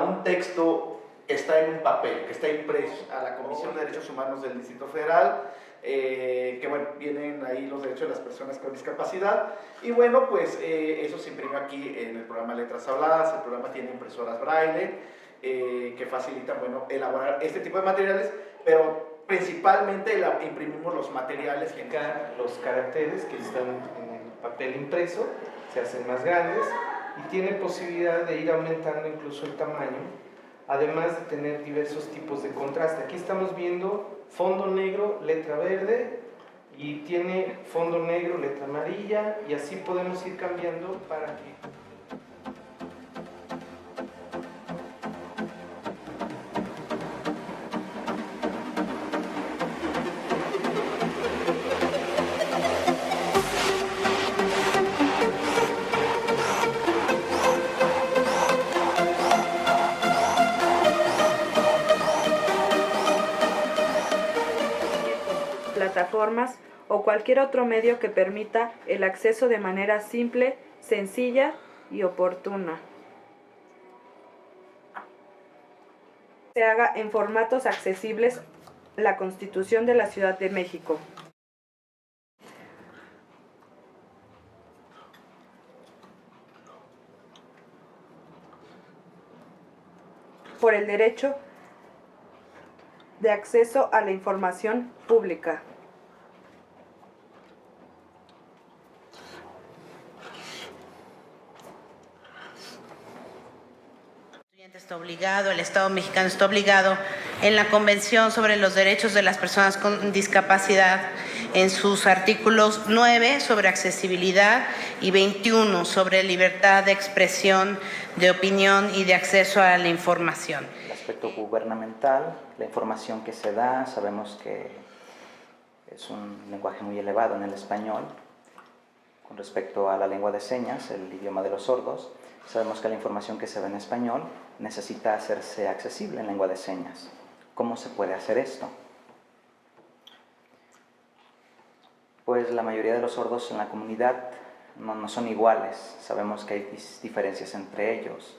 un texto que está en un papel, que está impreso a la Comisión de Derechos Humanos del Distrito Federal, que bueno, vienen ahí los derechos de las personas con discapacidad, y bueno, pues eso se imprime aquí en el programa Letras Habladas. El programa tiene impresoras braille, que facilitan, bueno, elaborar este tipo de materiales, pero principalmente imprimimos los materiales que los caracteres que están en el papel impreso, se hacen más grandes y tiene posibilidad de ir aumentando incluso el tamaño, además de tener diversos tipos de contraste. Aquí estamos viendo fondo negro, letra verde, y tiene fondo negro, letra amarilla, y así podemos ir cambiando para que... Plataformas o cualquier otro medio que permita el acceso de manera simple, sencilla y oportuna. Se haga en formatos accesibles la Constitución de la Ciudad de México. Por el derecho de acceso a la información pública. Está obligado, el Estado mexicano está obligado en la Convención sobre los Derechos de las Personas con Discapacidad, en sus artículos 9 sobre accesibilidad y 21 sobre libertad de expresión, de opinión y de acceso a la información. El aspecto gubernamental, la información que se da, sabemos que es un lenguaje muy elevado en el español. Con respecto a la lengua de señas, el idioma de los sordos, sabemos que la información que se ve en español necesita hacerse accesible en lengua de señas. ¿Cómo se puede hacer esto? Pues la mayoría de los sordos en la comunidad no son iguales. Sabemos que hay diferencias entre ellos.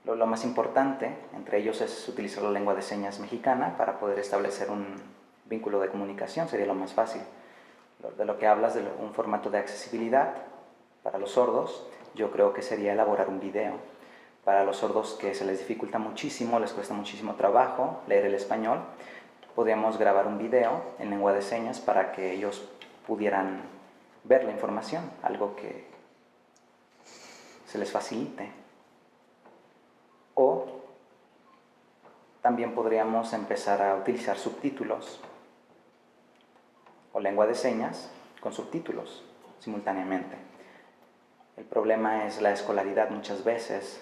Lo más importante entre ellos es utilizar la lengua de señas mexicana para poder establecer un vínculo de comunicación, sería lo más fácil. De lo que hablas de un formato de accesibilidad para los sordos, yo creo que sería elaborar un video. Para los sordos que se les dificulta muchísimo, les cuesta muchísimo trabajo leer el español, podríamos grabar un video en lengua de señas para que ellos pudieran ver la información, algo que se les facilite. O también podríamos empezar a utilizar subtítulos o lengua de señas con subtítulos simultáneamente. El problema es la escolaridad muchas veces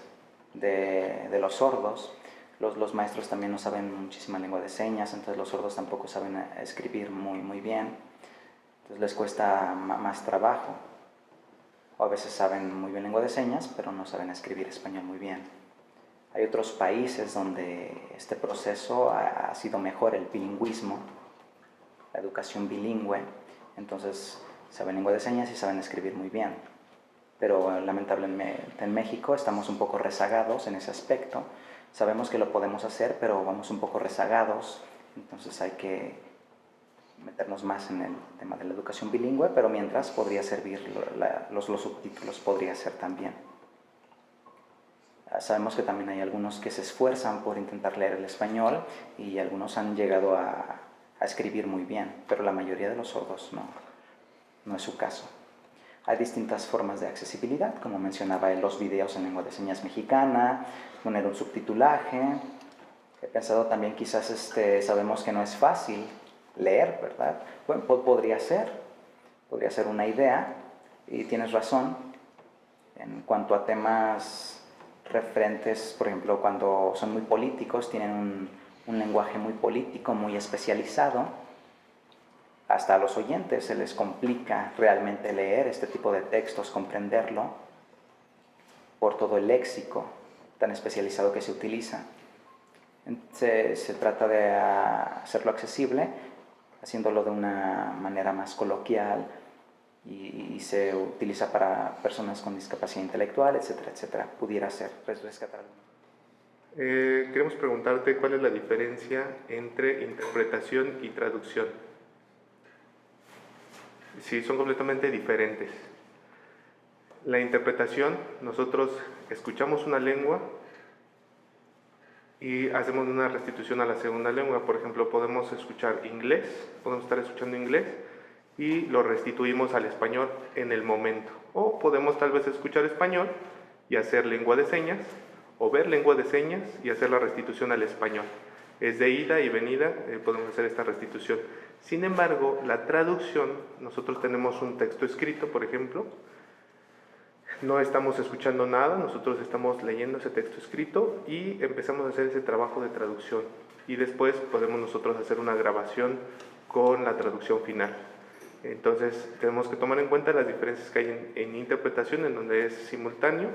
de los sordos. Los maestros también no saben muchísima lengua de señas, entonces los sordos tampoco saben escribir muy bien. Entonces les cuesta más trabajo. O a veces saben muy bien lengua de señas, pero no saben escribir español muy bien. Hay otros países donde este proceso ha sido mejor, el bilingüismo, la educación bilingüe. Entonces saben lengua de señas y saben escribir muy bien. Pero lamentablemente en México estamos un poco rezagados en ese aspecto. Sabemos que lo podemos hacer, pero vamos un poco rezagados. Entonces hay que meternos más en el tema de la educación bilingüe, pero mientras podría servir los subtítulos, podría ser también. Sabemos que también hay algunos que se esfuerzan por intentar leer el español y algunos han llegado a escribir muy bien, pero la mayoría de los sordos no es su caso. Hay distintas formas de accesibilidad, como mencionaba en los videos en lengua de señas mexicana, poner un subtitulaje. He pensado también quizás sabemos que no es fácil leer, ¿verdad? Bueno, podría ser una idea, y tienes razón, en cuanto a temas referentes, por ejemplo, cuando son muy políticos, tienen un lenguaje muy político, muy especializado. Hasta a los oyentes se les complica realmente leer este tipo de textos, comprenderlo, por todo el léxico tan especializado que se utiliza. Se trata de hacerlo accesible, haciéndolo de una manera más coloquial, y se utiliza para personas con discapacidad intelectual, etcétera, etcétera. Pudiera ser, rescatar alguno. Queremos preguntarte cuál es la diferencia entre interpretación y traducción. Sí, son completamente diferentes. La interpretación, nosotros escuchamos una lengua y hacemos una restitución a la segunda lengua. Por ejemplo, podemos escuchar inglés, podemos estar escuchando inglés y lo restituimos al español en el momento. O podemos tal vez escuchar español y hacer lengua de señas, o ver lengua de señas y hacer la restitución al español. Es de ida y venida, podemos hacer esta restitución. Sin embargo, la traducción, nosotros tenemos un texto escrito, por ejemplo, no estamos escuchando nada, nosotros estamos leyendo ese texto escrito y empezamos a hacer ese trabajo de traducción. Y después podemos nosotros hacer una grabación con la traducción final. Entonces, tenemos que tomar en cuenta las diferencias que hay en interpretación, en donde es simultáneo,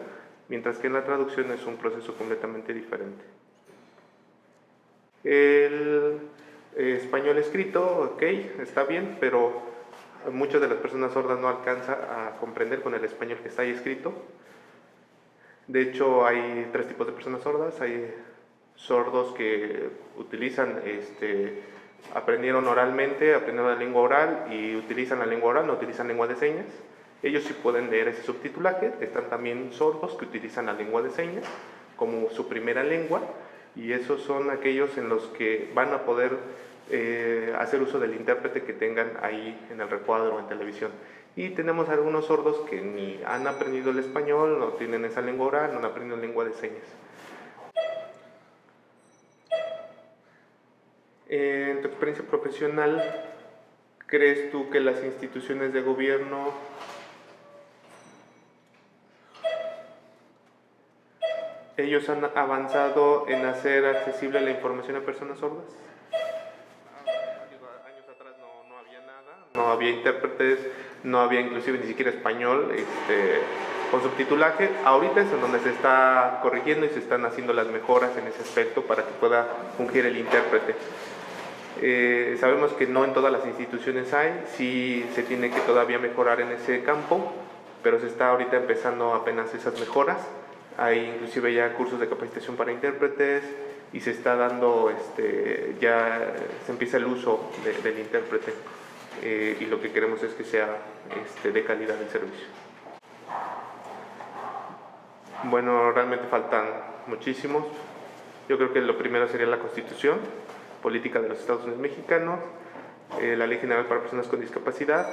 mientras que en la traducción es un proceso completamente diferente. El español escrito, ok, está bien, pero muchas de las personas sordas no alcanzan a comprender con el español que está ahí escrito. De hecho, hay 3 tipos de personas sordas. Hay sordos que utilizan, aprendieron oralmente, aprendieron la lengua oral y utilizan la lengua oral, no utilizan lengua de señas. Ellos sí pueden leer ese subtitulaje. Están también sordos que utilizan la lengua de señas como su primera lengua, y esos son aquellos en los que van a poder hacer uso del intérprete que tengan ahí en el recuadro o en televisión. Y tenemos algunos sordos que ni han aprendido el español, no tienen esa lengua oral, no han aprendido lengua de señas. En tu experiencia profesional, ¿crees tú que las instituciones de gobierno ellos han avanzado en hacer accesible la información a personas sordas? Años atrás no había nada, no había intérpretes, no había inclusive ni siquiera español con subtitulaje. Ahorita es en donde se está corrigiendo y se están haciendo las mejoras en ese aspecto para que pueda fungir el intérprete. Sabemos que no en todas las instituciones hay, sí se tiene que todavía mejorar en ese campo, pero se está ahorita empezando apenas esas mejoras. Hay inclusive ya cursos de capacitación para intérpretes y se está dando, ya se empieza el uso del intérprete, y lo que queremos es que sea de calidad el servicio. Bueno, realmente faltan muchísimos. Yo creo que lo primero sería la Constitución Política de los Estados Unidos Mexicanos, la Ley General para Personas con Discapacidad.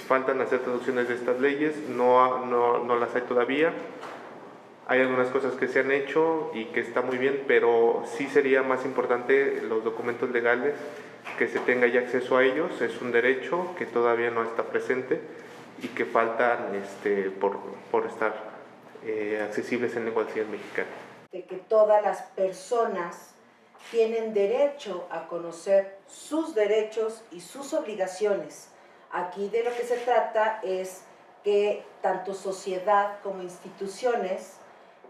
Faltan hacer traducciones de estas leyes, no las hay todavía. Hay algunas cosas que se han hecho y que está muy bien, pero sí sería más importante los documentos legales, que se tenga ya acceso a ellos. Es un derecho que todavía no está presente y que faltan por estar accesibles en lengua de señas mexicana. De que todas las personas tienen derecho a conocer sus derechos y sus obligaciones. Aquí de lo que se trata es que tanto sociedad como instituciones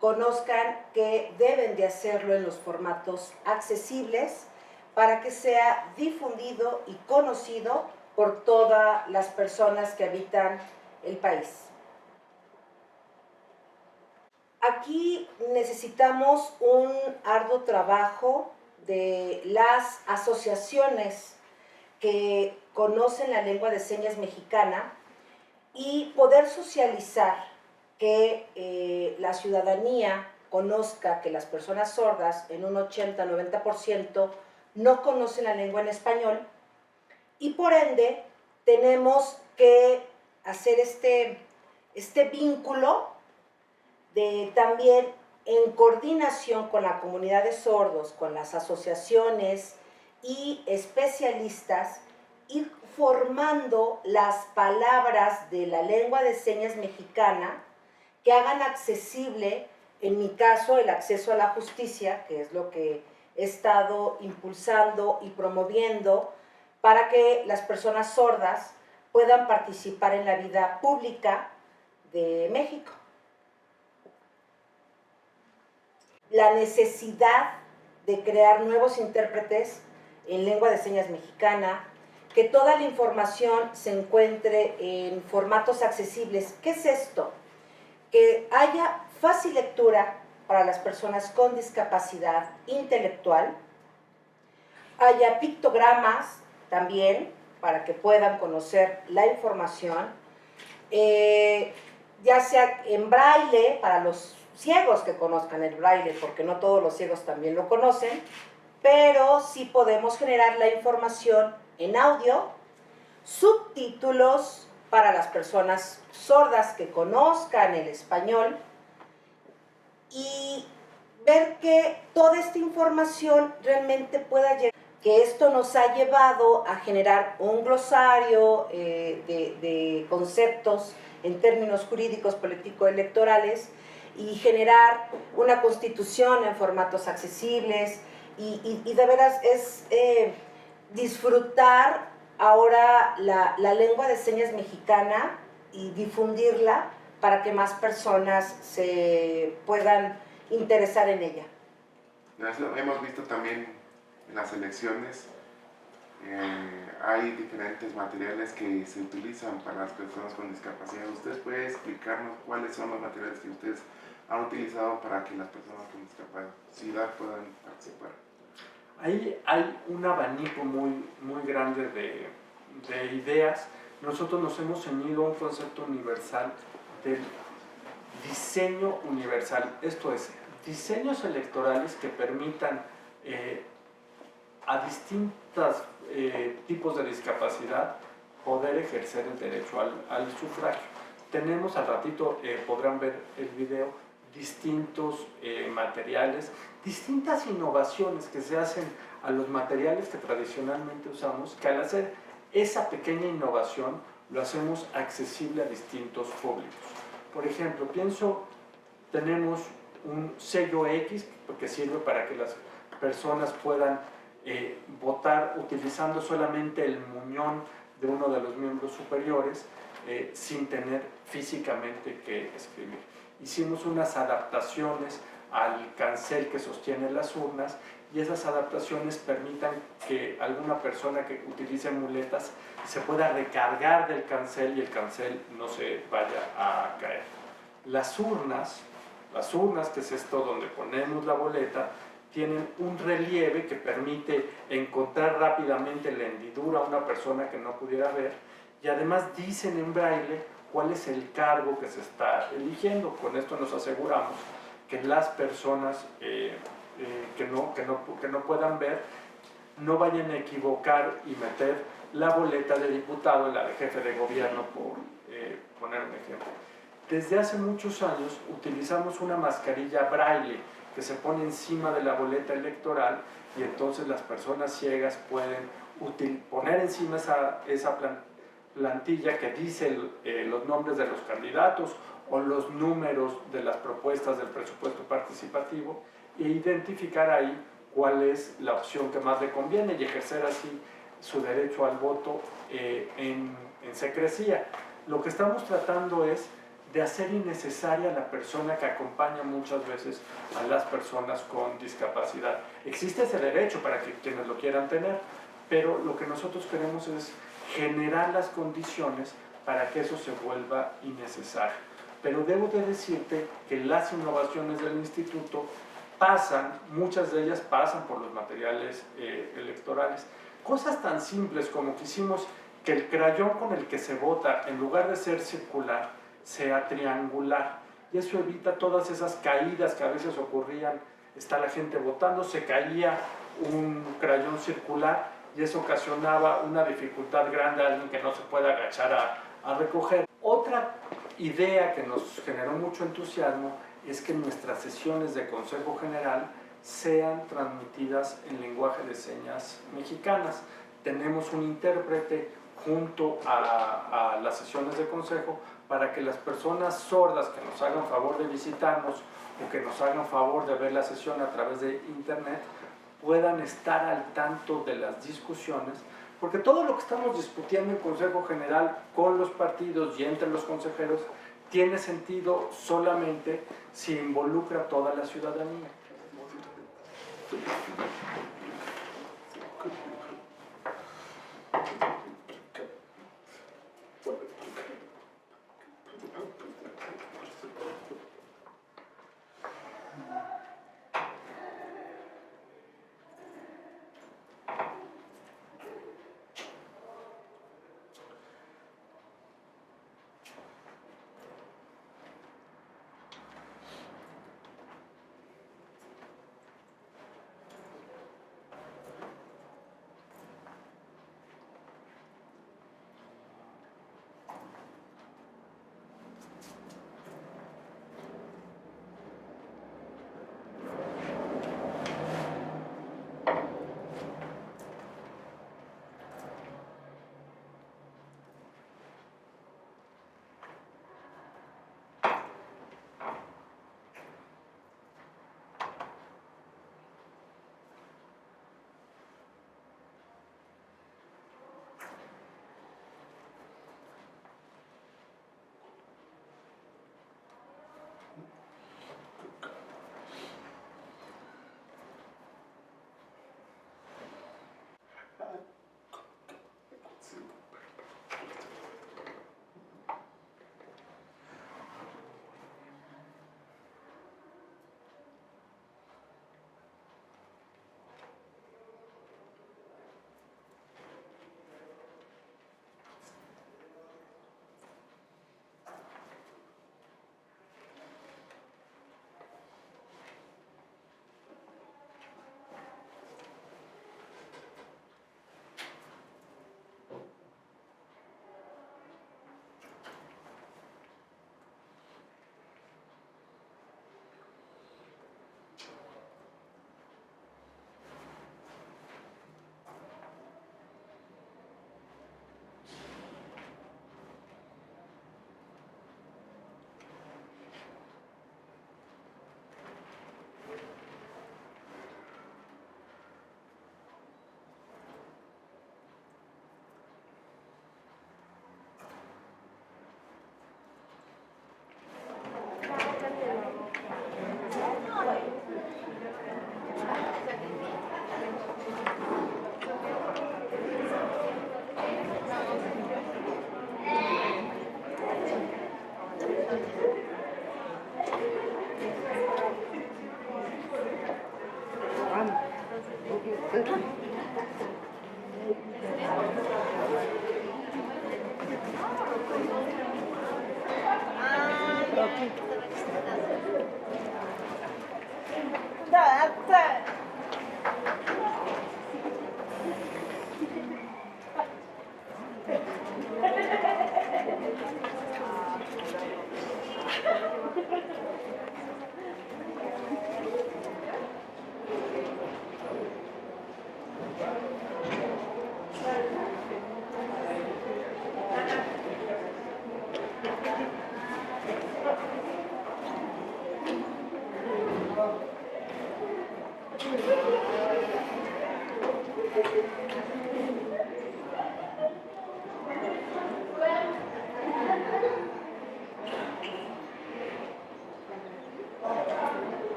conozcan que deben de hacerlo en los formatos accesibles para que sea difundido y conocido por todas las personas que habitan el país. Aquí necesitamos un arduo trabajo de las asociaciones que conocen la lengua de señas mexicana y poder socializar que la ciudadanía conozca que las personas sordas en un 80-90% no conocen la lengua en español, y por ende tenemos que hacer este vínculo de también en coordinación con la comunidad de sordos, con las asociaciones y especialistas, ir formando las palabras de la lengua de señas mexicana que hagan accesible, en mi caso, el acceso a la justicia, que es lo que he estado impulsando y promoviendo para que las personas sordas puedan participar en la vida pública de México. La necesidad de crear nuevos intérpretes en lengua de señas mexicana, que toda la información se encuentre en formatos accesibles. ¿Qué es esto? Que haya fácil lectura para las personas con discapacidad intelectual, haya pictogramas también para que puedan conocer la información, ya sea en braille para los ciegos que conozcan el braille, porque no todos los ciegos también lo conocen, pero sí podemos generar la información en audio, subtítulos para las personas sordas que conozcan el español y ver que toda esta información realmente pueda llegar, que esto nos ha llevado a generar un glosario de conceptos en términos jurídicos, político-electorales y generar una constitución en formatos accesibles y de veras es disfrutar ahora la lengua de señas mexicana y difundirla para que más personas se puedan interesar en ella. Hemos visto también en las elecciones, hay diferentes materiales que se utilizan para las personas con discapacidad. ¿Ustedes pueden explicarnos cuáles son los materiales que ustedes han utilizado para que las personas con discapacidad puedan participar? Ahí hay un abanico muy grande de ideas. Nosotros nos hemos ceñido a un concepto universal del diseño universal, esto es, diseños electorales que permitan a distintos tipos de discapacidad poder ejercer el derecho al sufragio. Tenemos, al ratito podrán ver el video, distintos materiales, distintas innovaciones que se hacen a los materiales que tradicionalmente usamos, que al hacer esa pequeña innovación lo hacemos accesible a distintos públicos. Por ejemplo, tenemos un sello X que sirve para que las personas puedan votar utilizando solamente el muñón de uno de los miembros superiores sin tener físicamente que escribir. Hicimos unas adaptaciones al cancel que sostiene las urnas y esas adaptaciones permitan que alguna persona que utilice muletas se pueda recargar del cancel y el cancel no se vaya a caer. Las urnas, que es esto donde ponemos la boleta, tienen un relieve que permite encontrar rápidamente la hendidura a una persona que no pudiera ver y además dicen en braille cuál es el cargo que se está eligiendo. Con esto nos aseguramos que las personas que no puedan ver no vayan a equivocar y meter la boleta de diputado en la de jefe de gobierno, por poner un ejemplo. Desde hace muchos años utilizamos una mascarilla braille que se pone encima de la boleta electoral y entonces las personas ciegas pueden poner encima esa plantilla que dice los nombres de los candidatos o los números de las propuestas del presupuesto participativo e identificar ahí cuál es la opción que más le conviene y ejercer así su derecho al voto en secrecía. Lo que estamos tratando es de hacer innecesaria la persona que acompaña muchas veces a las personas con discapacidad. Existe ese derecho para quienes lo quieran tener, pero lo que nosotros queremos es generar las condiciones para que eso se vuelva innecesario. Pero debo de decirte que las innovaciones del instituto muchas de ellas pasan por los materiales electorales. Cosas tan simples como que hicimos que el crayón con el que se vota, en lugar de ser circular, sea triangular. Y eso evita todas esas caídas que a veces ocurrían. Está la gente votando, se caía un crayón circular y eso ocasionaba una dificultad grande a alguien que no se puede agachar a recoger. Otra idea que nos generó mucho entusiasmo es que nuestras sesiones de Consejo General sean transmitidas en lenguaje de señas mexicanas. Tenemos un intérprete junto a las sesiones de consejo para que las personas sordas que nos hagan favor de visitarnos o que nos hagan favor de ver la sesión a través de internet puedan estar al tanto de las discusiones, porque todo lo que estamos discutiendo en Consejo General con los partidos y entre los consejeros tiene sentido solamente si involucra a toda la ciudadanía.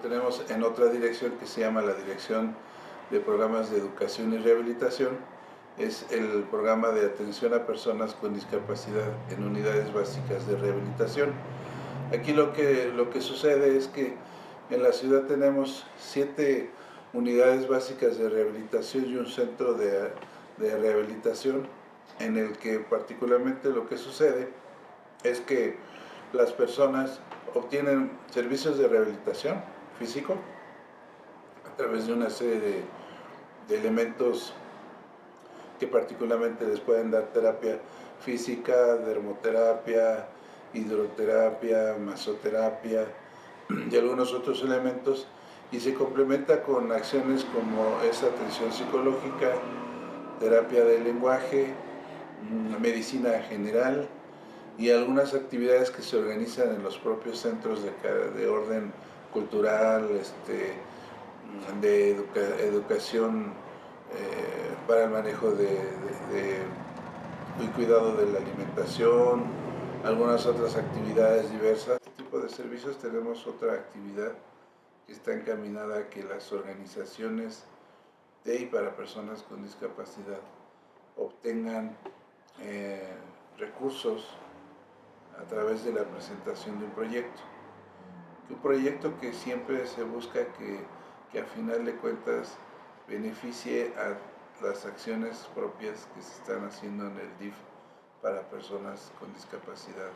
Tenemos en otra dirección que se llama la Dirección de Programas de Educación y Rehabilitación. Es el programa de atención a personas con discapacidad en unidades básicas de rehabilitación. Aquí lo que sucede es que en la ciudad tenemos 7 unidades básicas de rehabilitación y un centro de rehabilitación, en el que particularmente lo que sucede es que las personas obtienen servicios de rehabilitación físico a través de una serie de elementos que particularmente les pueden dar terapia física, dermoterapia, hidroterapia, masoterapia y algunos otros elementos, y se complementa con acciones como esa atención psicológica, terapia del lenguaje, medicina general y algunas actividades que se organizan en los propios centros de orden cultural, de educación para el manejo de el cuidado de la alimentación, algunas otras actividades diversas. Este tipo de servicios tenemos otra actividad que está encaminada a que las organizaciones de y para personas con discapacidad obtengan recursos a través de la presentación de un proyecto. Un proyecto que siempre se busca que a final de cuentas beneficie a las acciones propias que se están haciendo en el DIF para personas con discapacidad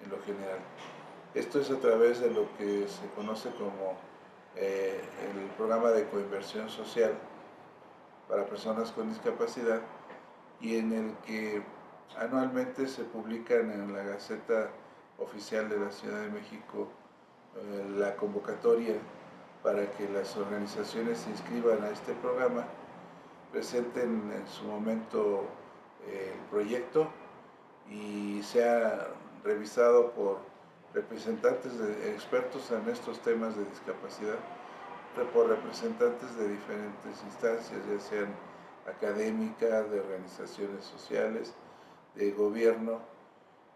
en lo general. Esto es a través de lo que se conoce como el programa de coinversión social para personas con discapacidad, y en el que anualmente se publican en la Gaceta Oficial de la Ciudad de México la convocatoria para que las organizaciones se inscriban a este programa, presenten en su momento el proyecto y sea revisado por representantes expertos en estos temas de discapacidad, por representantes de diferentes instancias, ya sean académicas, de organizaciones sociales, de gobierno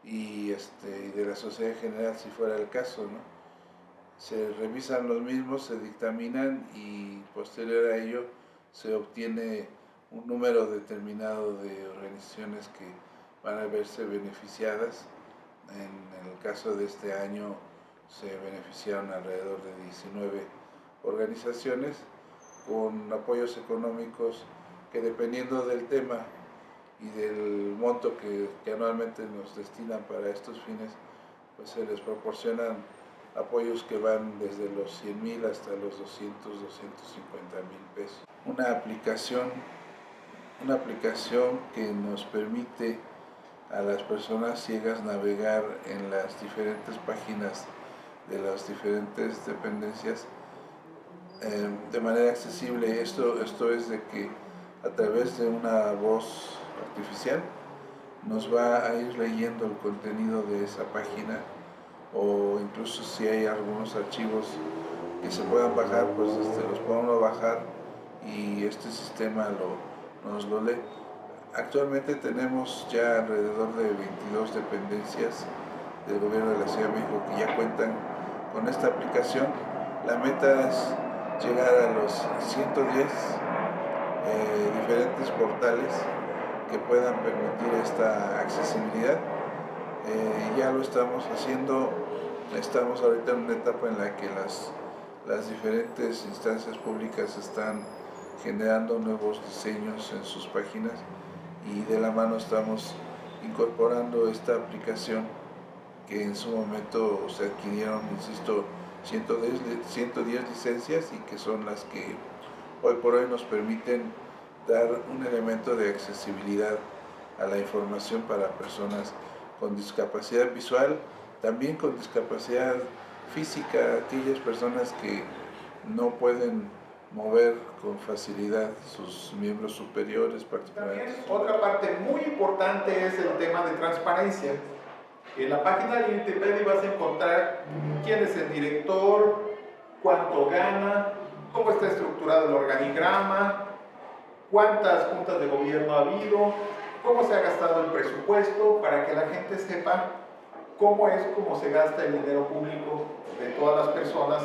y de la sociedad en general, si fuera el caso, ¿no? Se revisan los mismos, se dictaminan y posterior a ello se obtiene un número determinado de organizaciones que van a verse beneficiadas. En el caso de este año se beneficiaron alrededor de 19 organizaciones con apoyos económicos que, dependiendo del tema y del monto que anualmente nos destinan para estos fines, pues se les proporcionan apoyos que van desde los 100,000 hasta los 200, 250,000 pesos. Una aplicación que nos permite a las personas ciegas navegar en las diferentes páginas de las diferentes dependencias de manera accesible. Esto es de que a través de una voz artificial nos va a ir leyendo el contenido de esa página, o incluso si hay algunos archivos que se puedan bajar, pues los podemos bajar y este sistema nos lo lee. Actualmente tenemos ya alrededor de 22 dependencias del gobierno de la Ciudad de México que ya cuentan con esta aplicación. La meta es llegar a los 110 diferentes portales que puedan permitir esta accesibilidad. Ya lo estamos haciendo, estamos ahorita en una etapa en la que las diferentes instancias públicas están generando nuevos diseños en sus páginas y de la mano estamos incorporando esta aplicación que en su momento se adquirieron, insisto, 110 licencias y que son las que hoy por hoy nos permiten dar un elemento de accesibilidad a la información para personas con discapacidad visual, también con discapacidad física, aquellas personas que no pueden mover con facilidad sus miembros superiores particularmente. También otra parte muy importante es el tema de transparencia. En la página de Independi vas a encontrar quién es el director, cuánto gana, cómo está estructurado el organigrama, cuántas juntas de gobierno ha habido, cómo se ha gastado el presupuesto, para que la gente sepa cómo se gasta el dinero público de todas las personas